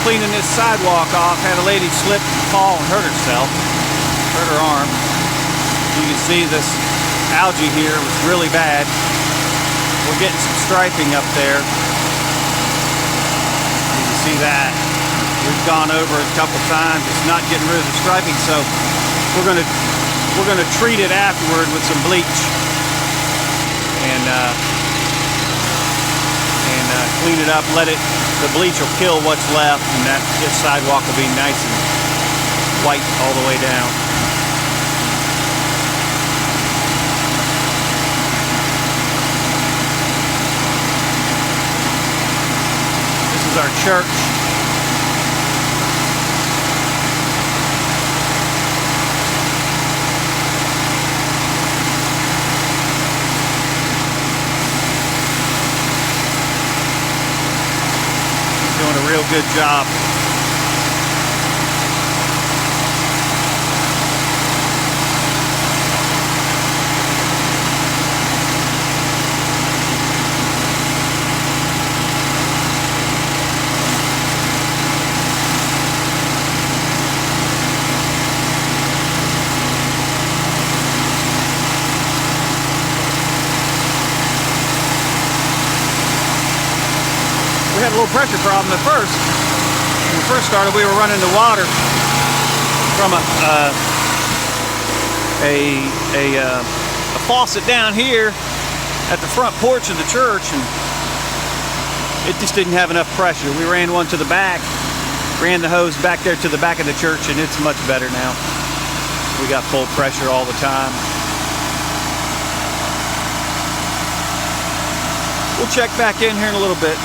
cleaning this sidewalk off, had a lady slip and fall and hurt herself, hurt her arm. You can see this algae here was really bad. We're getting some striping up there. You can see that. We've gone over it a couple times. It's not getting rid of the striping, so we're gonna treat it afterward with some bleach and clean it up. The bleach will kill what's left, and this sidewalk will be nice and white all the way down. This is our church. Doing a real good job. We had a little pressure problem at first. When we first started, we were running the water from a faucet down here at the front porch of the church, and it just didn't have enough pressure. We ran one to the back, ran the hose back there to the back of the church, and it's much better now. We got full pressure all the time. We'll check back in here in a little bit.